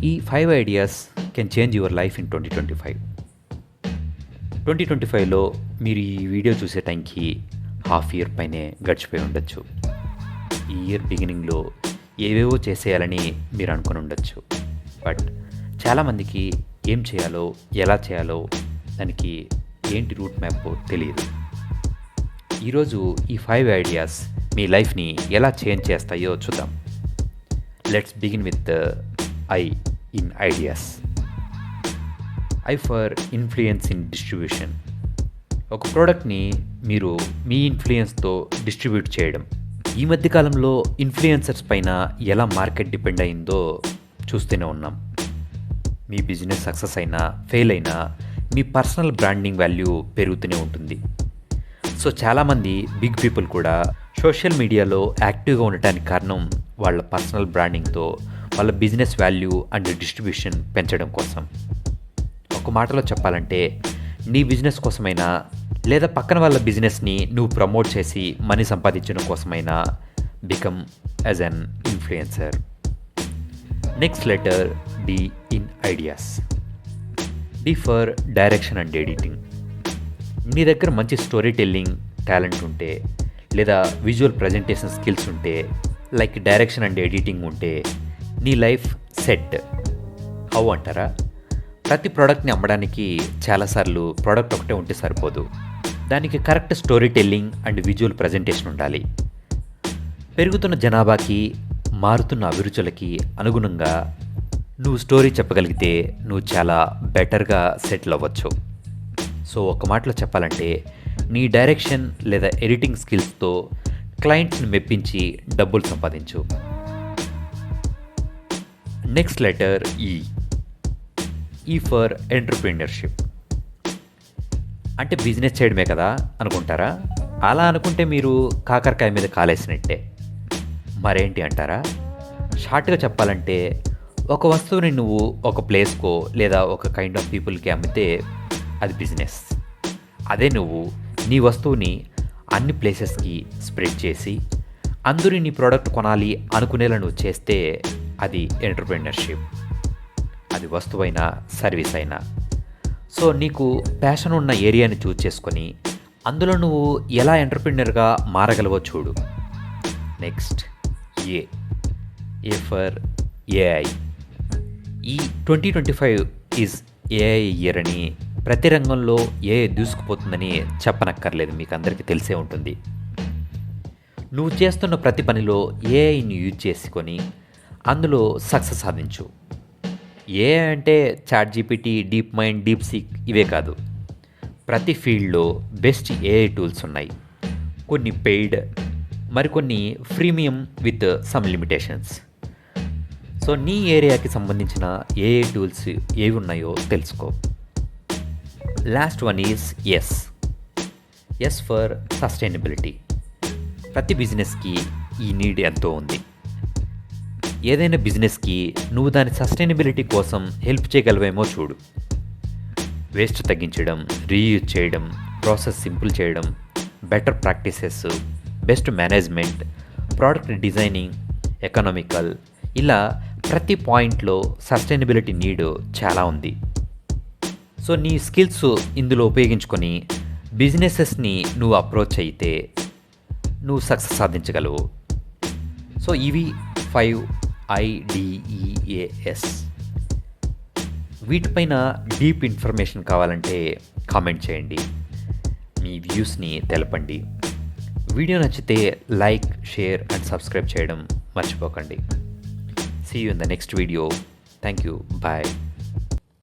ఈ 5 ideas can change your life in 2025. 2025లో మీరు ఈ వీడియో చూసే టైంకి హాఫ్ ఇయర్ పైనే గడిచిపోయి ఉండొచ్చు. ఈ ఇయర్ బిగినింగ్లో ఏవేవో చేసేయాలని మీరు అనుకుని ఉండొచ్చు. బట్ చాలామందికి ఏం చేయాలో, ఎలా చేయాలో, దానికి ఏంటి రూట్ మ్యాప్ తెలియదు. ఈరోజు ఈ 5 ఐడియాస్ మీ లైఫ్ని ఎలా చేంజ్ చేస్తాయో చూద్దాం. Let's begin with I in ideas. I for influence in distribution. ఒక ప్రోడక్ట్ని మీరు మీ ఇన్ఫ్లుయెన్స్తో డిస్ట్రిబ్యూట్ చేయడం. ఈ మధ్యకాలంలో ఇన్ఫ్లుయెన్సర్స్ పైన ఎలా మార్కెట్ డిపెండ్ అయిందో చూస్తూనే ఉన్నాం. మీ బిజినెస్ సక్సెస్ అయినా ఫెయిల్ అయినా మీ పర్సనల్ బ్రాండింగ్ వాల్యూ పెరుగుతూనే ఉంటుంది. సో చాలామంది బిగ్ పీపుల్ కూడా సోషల్ మీడియాలో యాక్టివ్గా ఉండటానికి కారణం వాళ్ళ పర్సనల్ బ్రాండింగ్తో వాళ్ళ బిజినెస్ వాల్యూ అండ్ డిస్ట్రిబ్యూషన్ పెంచడం కోసం. ఒక మాటలో చెప్పాలంటే నీ బిజినెస్ కోసమైనా లేదా పక్కన వాళ్ళ బిజినెస్ని నువ్వు ప్రమోట్ చేసి మనీ సంపాదించడం కోసమైనా become as an influencer. Next letter D in ideas. D for direction and editing. నీ దగ్గర మంచి స్టోరీ టెల్లింగ్ టాలెంట్ ఉంటే లేదా విజువల్ ప్రజెంటేషన్ స్కిల్స్ ఉంటే, లైక్ డైరెక్షన్ అండ్ ఎడిటింగ్ ఉంటే నీ లైఫ్ సెట్. హౌ అంటారా? ప్రతి ప్రోడక్ట్ని అమ్మడానికి చాలాసార్లు ప్రోడక్ట్ ఒకటే ఉంటే సరిపోదు. దానికి correct story telling and visual presentation ఉండాలి. పెరుగుతున్న జనాభాకి, మారుతున్న అభిరుచులకి అనుగుణంగా నువ్వు స్టోరీ చెప్పగలిగితే నువ్వు చాలా బెటర్గా సెటిల్ అవ్వచ్చు. సో ఒక మాటలో చెప్పాలంటే నీ డైరెక్షన్ లేదా ఎడిటింగ్ స్కిల్స్తో క్లయింట్స్ని మెప్పించి డబ్బులు సంపాదించు. నెక్స్ట్ లెటర్ ఈ. ఈ ఫర్ ఎంటర్‌ప్రెన్యూర్‌షిప్. అంటే బిజినెస్ చేయడమే కదా అనుకుంటారా? అలా అనుకుంటే మీరు కాకరకాయ మీద కాలేసినట్టే. మరేంటి అంటారా? షార్ట్గా చెప్పాలంటే ఒక వస్తువుని నువ్వు ఒక ప్లేస్కో లేదా ఒక కైండ్ ఆఫ్ పీపుల్కి అమ్మితే అది బిజినెస్. అదే నువ్వు నీ వస్తువుని అన్ని ప్లేసెస్కి స్ప్రెడ్ చేసి అందరూ నీ ప్రోడక్ట్ కొనాలి అనుకునేలా నువ్వు చేస్తే అది ఎంటర్‌ప్రెన్యూర్‌షిప్. అది వస్తువైనా సర్వీస్ అయినా. సో నీకు ప్యాషన్ ఉన్న ఏరియాని చూజ్ చేసుకొని అందులో నువ్వు ఎలా ఎంటర్‌ప్రెన్యూర్‌గా మారగలవో చూడు. Next A. A for AI. ఈ 2025 ఈజ్ ఏఐ ఇయర్ అని ప్రతి రంగంలో ఏఐ దూసుకుపోతుందని చెప్పనక్కర్లేదు, మీకు అందరికీ తెలిసే ఉంటుంది. నువ్వు చేస్తున్న ప్రతి పనిలో ఏఐని యూజ్ చేసుకొని అందులో సక్సెస్ సాధించు. ఏఐ అంటే ChatGPT, DeepMind, DeepSeek ఇవే కాదు. ప్రతి ఫీల్డ్లో బెస్ట్ ఏఐ టూల్స్ ఉన్నాయి. కొన్ని పెయిడ్, మరికొన్ని freemium with some limitations. So నీ ఏరియాకి సంబంధించిన ఏఐ టూల్స్ ఏవి ఉన్నాయో తెలుసుకో. Last one is S. S for sustainability. ప్రతి బిజినెస్కి ఈ నీడ్ ఎంతో ఉంది. ఏదైనా బిజినెస్కి నువ్వు దాని సస్టైనబిలిటీ కోసం హెల్ప్ చేయగలవేమో చూడు. వేస్ట్ తగ్గించడం, రీయూజ్ చేయడం, ప్రాసెస్ సింపుల్ చేయడం, better practices, best management, product designing, economical, ఇలా ప్రతి పాయింట్లో సస్టైనబిలిటీ నీడ్ చాలా ఉంది. సో నీ స్కిల్స్ ఇందులో ఉపయోగించుకొని బిజినెసెస్ని నువ్వు అప్రోచ్ అయితే నువ్వు సక్సెస్ సాధించగలవు. సో ఇవి 5 IDEAS. వీటిపైన డీప్ ఇన్ఫర్మేషన్ కావాలంటే కామెంట్ చేయండి, మీ వ్యూస్ని తెలపండి. వీడియో నచ్చితే లైక్, షేర్ అండ్ సబ్స్క్రైబ్ చేయడం మర్చిపోకండి. See you in the next video. Thank you. Bye.